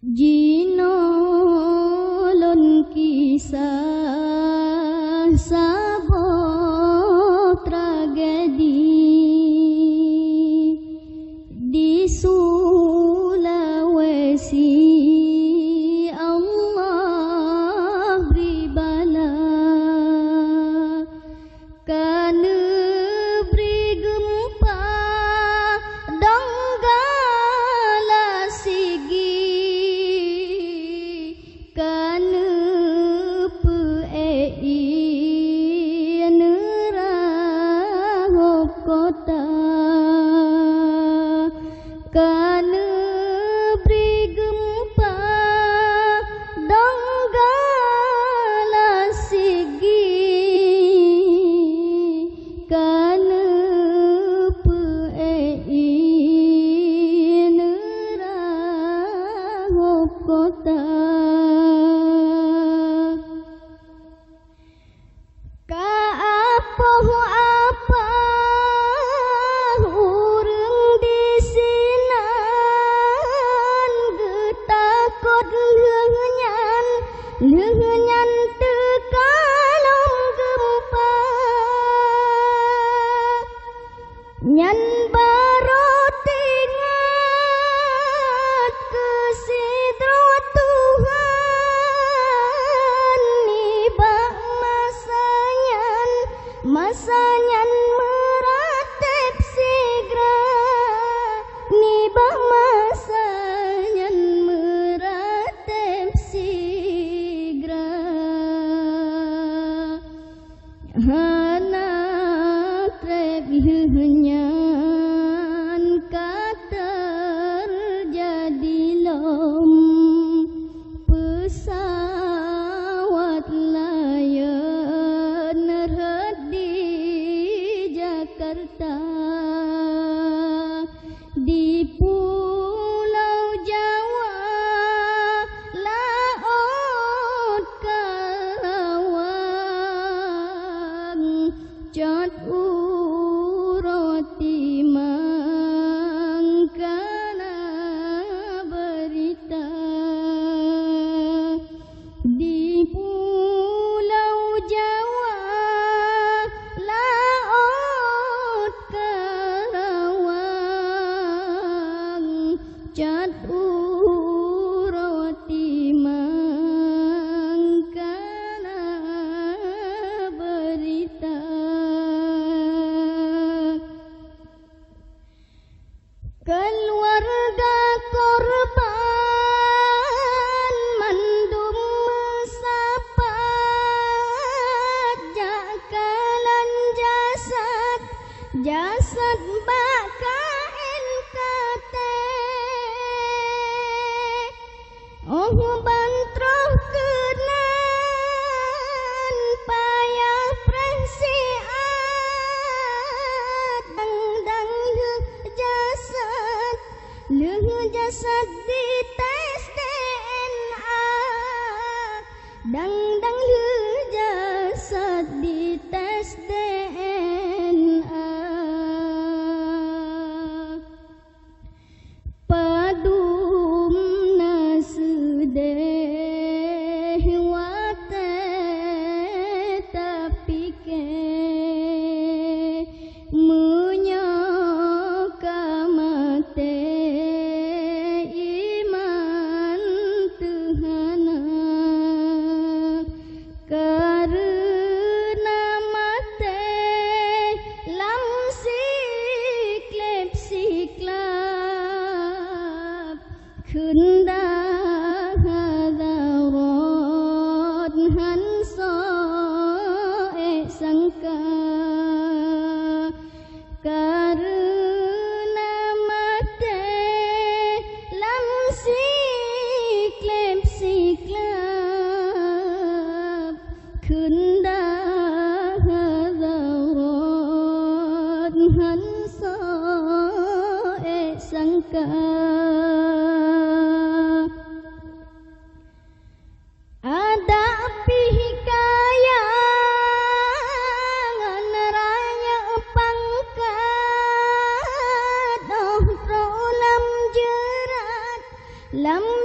Jinolon kisah sebuah tragedi di Sulawesi. Allah beri bala kerana beri gempa donggala sigi kerana PAI nerah kota kerana beri gempa donggala sigi kerana PAI nerah kota. Apa urang di sinan getakut leunyan tekalong gempa nyan baro tingat kesidro Tuhan nibak masanyan meratep sigra nibak masanyan meratep sigra hana trep hunyan kater jadi lom pesawat Lion Air di Jakarta di Pulau Jawa laut Karawang cat uroti mangkana berita di Pulau Jawa laut Karawang cat uroti mangkana berita keluarga korban mandum mesapat jakalan jasad baka NKT oh bantroh kenan payah prensiat dang jasad di tes DNA dang jasad di tes DNA padumna sedeh wate tapi ke menyokamate iman Tuhana karena mate lam siklap kundah hadarat hanso sangka karena mate lam siklap kundah hadarat hanso sangka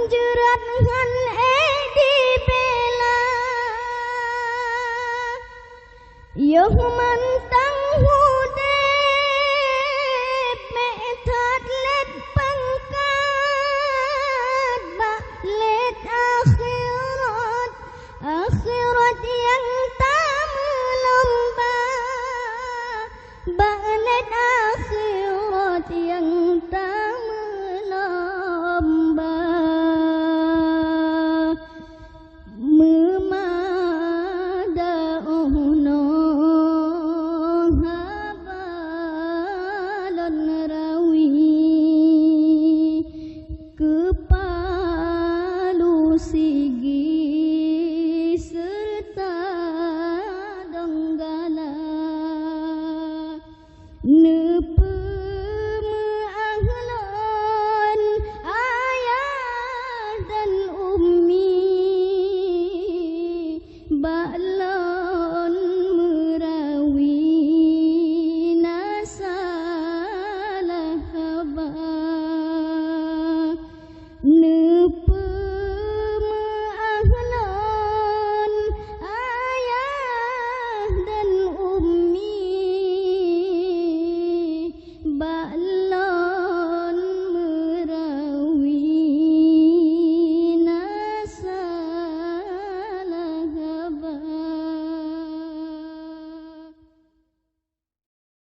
jerat ngan di bela Yoh mantang hudep me that let pangkat balik akhirat yang tak melomba balik akhirat yang tak melomba memadauno habalon rawi kepalu sigi serta donggala nepe meahlon ayah dan